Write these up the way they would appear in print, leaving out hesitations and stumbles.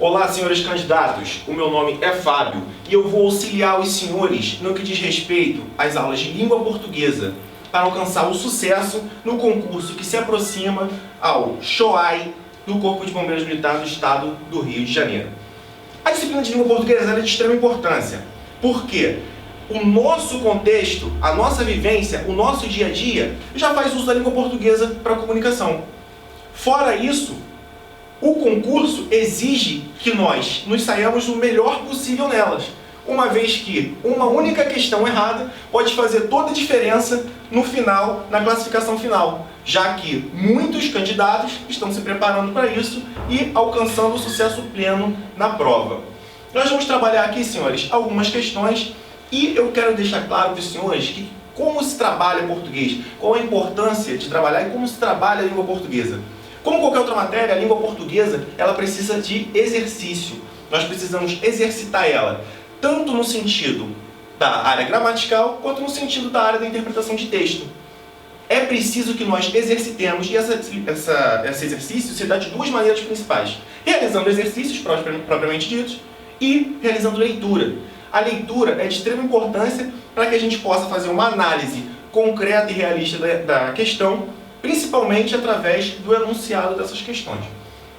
Olá, senhores candidatos, o meu nome é Fábio e eu vou auxiliar os senhores no que diz respeito às aulas de língua portuguesa para alcançar o sucesso no concurso que se aproxima ao SHOAI do Corpo de Bombeiros Militar do Estado do Rio de Janeiro. A disciplina de língua portuguesa é de extrema importância, porque o nosso contexto, a nossa vivência, o nosso dia a dia já faz uso da língua portuguesa para a comunicação. Fora isso, o concurso exige que nós nos saiamos o melhor possível nelas, uma vez que uma única questão errada pode fazer toda a diferença no final, na classificação final, já que muitos candidatos estão se preparando para isso e alcançando o sucesso pleno na prova. Nós vamos trabalhar aqui, senhores, algumas questões e eu quero deixar claro para os senhores que como se trabalha português, qual a importância de trabalhar e como se trabalha a língua portuguesa. Como qualquer outra matéria, a língua portuguesa ela precisa de exercício. Nós precisamos exercitar ela, tanto no sentido da área gramatical, quanto no sentido da área da interpretação de texto. É preciso que nós exercitemos, e esse exercício se dá de duas maneiras principais. Realizando exercícios propriamente ditos e realizando leitura. A leitura é de extrema importância para que a gente possa fazer uma análise concreta e realista da questão, principalmente através do enunciado dessas questões.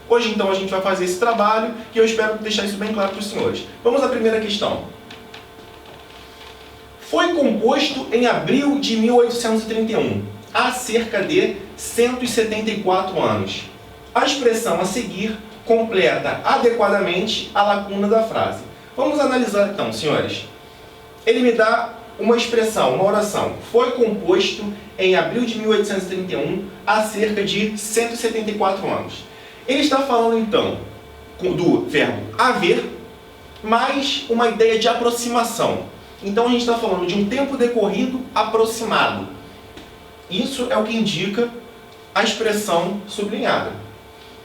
Hoje, então, a gente vai fazer esse trabalho e eu espero deixar isso bem claro para os senhores. Vamos à primeira questão. Foi composto em abril de 1831, há cerca de 174 anos. A expressão a seguir completa adequadamente a lacuna da frase. Vamos analisar, então, senhores. Ele me dá uma expressão, uma oração. Foi composto em abril de 1831, há cerca de 174 anos. Ele está falando, então, do verbo haver, mais uma ideia de aproximação. Então, a gente está falando de um tempo decorrido aproximado. Isso é o que indica a expressão sublinhada.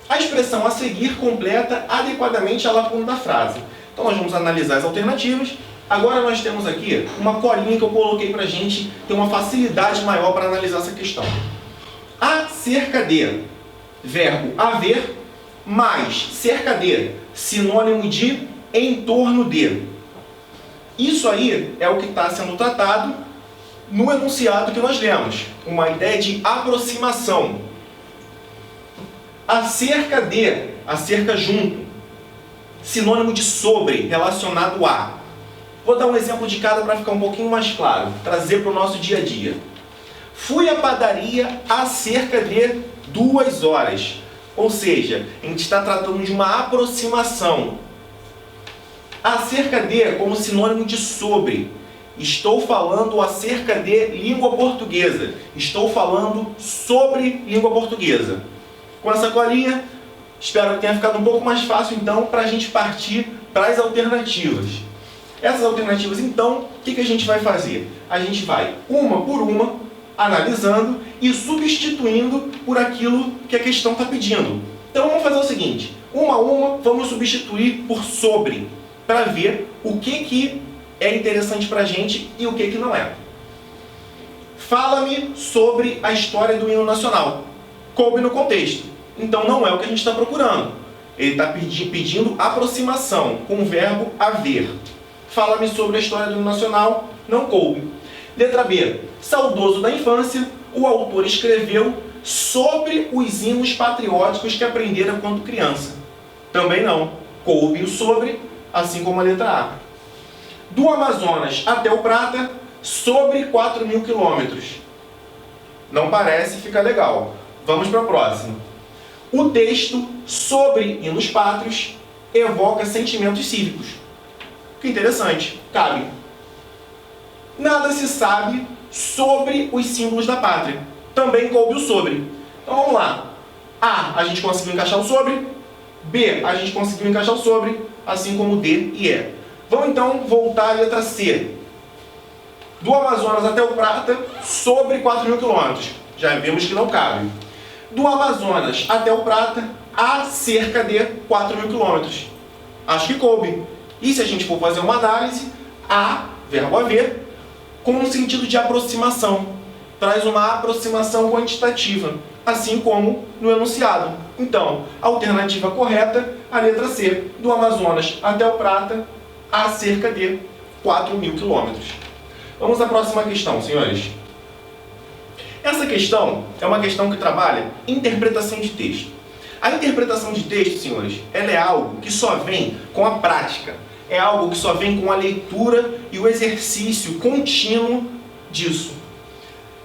A expressão a seguir completa adequadamente a lacuna da frase. Então, nós vamos analisar as alternativas. Agora nós temos aqui uma colinha que eu coloquei para a gente ter uma facilidade maior para analisar essa questão. Acerca de, verbo haver, mais cerca de, sinônimo de em torno de. Isso aí é o que está sendo tratado no enunciado que nós lemos. Uma ideia de aproximação. Acerca de, acerca junto. Sinônimo de sobre, relacionado a. Vou dar um exemplo de cada para ficar um pouquinho mais claro, trazer para o nosso dia a dia. Fui à padaria há cerca de 2 horas. Ou seja, a gente está tratando de uma aproximação. Acerca de como sinônimo de sobre. Estou falando acerca de língua portuguesa. Estou falando sobre língua portuguesa. Com essa colinha, espero que tenha ficado um pouco mais fácil então para a gente partir para as alternativas. Essas alternativas, então, o que a gente vai fazer? A gente vai, uma por uma, analisando e substituindo por aquilo que a questão está pedindo. Então, vamos fazer o seguinte. Uma a uma, vamos substituir por sobre, para ver o que é interessante para a gente e o que não é. Fala-me sobre a história do hino nacional. Coube no contexto. Então, não é o que a gente está procurando. Ele está pedindo aproximação com o verbo haver. Fala-me sobre a história do hino nacional, não coube. Letra B. Saudoso da infância, o autor escreveu sobre os hinos patrióticos que aprendera quando criança. Também não. Coube o sobre, assim como a letra A. Do Amazonas até o Prata, sobre 4.000 quilômetros. Não parece, fica legal. Vamos para a próxima. O texto sobre hinos pátrios evoca sentimentos cívicos. Que interessante, cabe. Nada se sabe sobre os símbolos da pátria. Também coube o sobre. Então vamos lá. A gente conseguiu encaixar o sobre. B, a gente conseguiu encaixar o sobre, assim como D e E. Vamos então voltar à letra C. Do Amazonas até o Prata, sobre 4.000 quilômetros. Já vimos que não cabe. Do Amazonas até o Prata, a cerca de 4.000 quilômetros. Acho que coube. E se a gente for fazer uma análise, a, verbo haver, com um sentido de aproximação. traz uma aproximação quantitativa, assim como no enunciado. Então, a alternativa correta, a letra C, do Amazonas até o Prata, há cerca de 4.000 quilômetros. Vamos à próxima questão, senhores. Essa questão é uma questão que trabalha interpretação de texto. A interpretação de texto, senhores, ela é algo que só vem com a prática. É algo que só vem com a leitura e o exercício contínuo disso.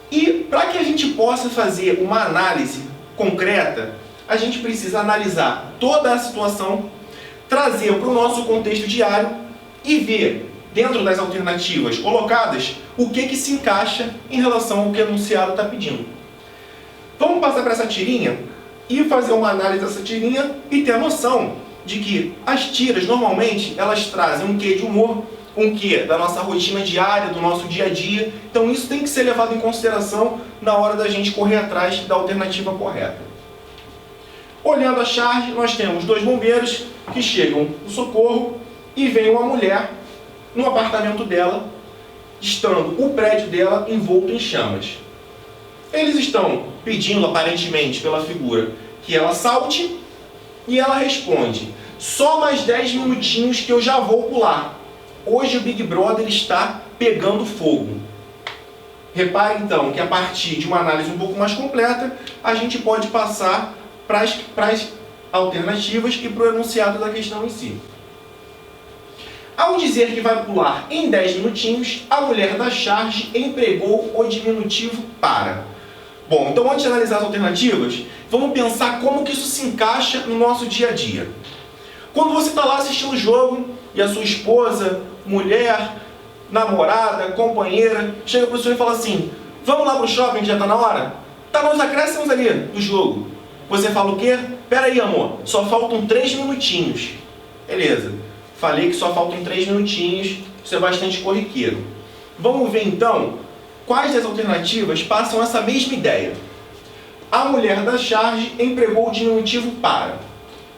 E para que a gente possa fazer uma análise concreta, a gente precisa analisar toda a situação, trazer para o nosso contexto diário e ver, dentro das alternativas colocadas, o que se encaixa em relação ao que o enunciado está pedindo. Vamos passar para essa tirinha e fazer uma análise dessa tirinha e ter a noção de que as tiras, normalmente, elas trazem um quê de humor, um quê da nossa rotina diária, do nosso dia a dia. Então isso tem que ser levado em consideração na hora da gente correr atrás da alternativa correta. Olhando a charge, nós temos 2 bombeiros que chegam no socorro e vem uma mulher no apartamento dela, estando o prédio dela envolto em chamas. Eles estão pedindo, aparentemente, pela figura, que ela salte, e ela responde: só mais 10 minutinhos que eu já vou pular. Hoje o Big Brother está pegando fogo. Repare então que a partir de uma análise um pouco mais completa, a gente pode passar para as alternativas e para o enunciado da questão em si. Ao dizer que vai pular em 10 minutinhos, a mulher da charge empregou o diminutivo para. Bom, então antes de analisar as alternativas, vamos pensar como que isso se encaixa no nosso dia a dia. Quando você está lá assistindo o jogo e a sua esposa, mulher, namorada, companheira, chega para o senhor e fala assim: vamos lá para o shopping que já está na hora? Está nos acréscimos ali do jogo. Você fala o quê? Pera aí, amor, só faltam 3 minutinhos. Beleza, falei que só faltam 3 minutinhos, isso é bastante corriqueiro. Vamos ver então quais das alternativas passam essa mesma ideia. A mulher da charge empregou o diminutivo para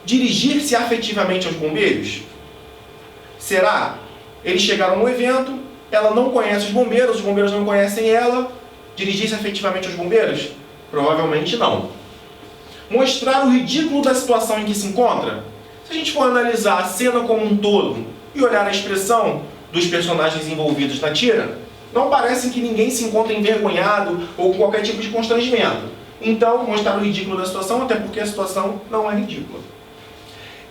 dirigir-se afetivamente aos bombeiros? Será? Eles chegaram no evento, ela não conhece os bombeiros não conhecem ela. Dirigir-se afetivamente aos bombeiros? Provavelmente não. Mostrar o ridículo da situação em que se encontra? Se a gente for analisar a cena como um todo e olhar a expressão dos personagens envolvidos na tira, não parece que ninguém se encontra envergonhado ou com qualquer tipo de constrangimento. Então, mostrar o ridículo da situação, até porque a situação não é ridícula.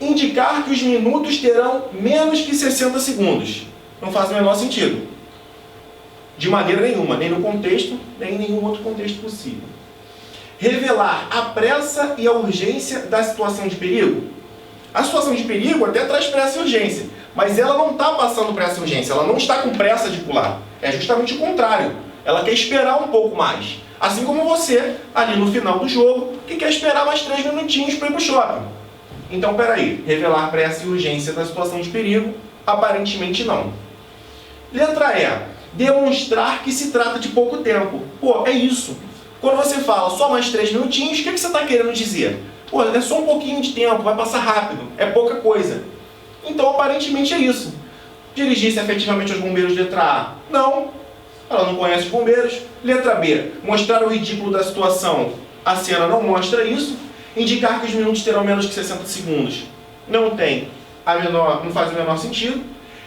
Indicar que os minutos terão menos que 60 segundos. Não faz o menor sentido. De maneira nenhuma, nem no contexto, nem em nenhum outro contexto possível. Revelar a pressa e a urgência da situação de perigo. A situação de perigo até traz pressa e urgência, mas ela não está passando pressa e urgência, ela não está com pressa de pular. É justamente o contrário. Ela quer esperar um pouco mais. Assim como você, ali no final do jogo, que quer esperar mais 3 minutinhos para ir para o shopping. Então, peraí, revelar pressa e urgência da situação de perigo? Aparentemente não. Letra E. Demonstrar que se trata de pouco tempo. Pô, é isso. Quando você fala só mais 3 minutinhos, o que você está querendo dizer? Pô, é só um pouquinho de tempo, vai passar rápido, é pouca coisa. Então, aparentemente é isso. Dirigir-se efetivamente aos bombeiros, letra A? Não. Ela não conhece os bombeiros. Letra B. Mostrar o ridículo da situação. A cena não mostra isso. Indicar que os minutos terão menos que 60 segundos. Não não faz o menor sentido.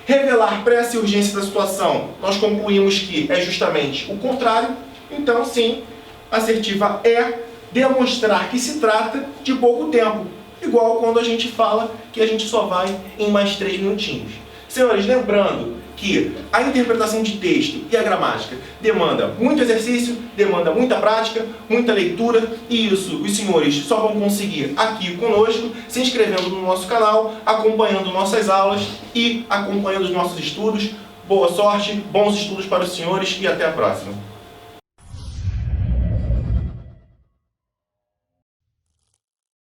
Revelar pressa e urgência da situação. Nós concluímos que é justamente o contrário. Então, sim, a assertiva é demonstrar que se trata de pouco tempo. Igual quando a gente fala que a gente só vai em mais 3 minutinhos. Senhores, lembrando que a interpretação de texto e a gramática demanda muito exercício, demanda muita prática, muita leitura, e isso os senhores só vão conseguir aqui conosco, se inscrevendo no nosso canal, acompanhando nossas aulas e acompanhando os nossos estudos. Boa sorte, bons estudos para os senhores e até a próxima.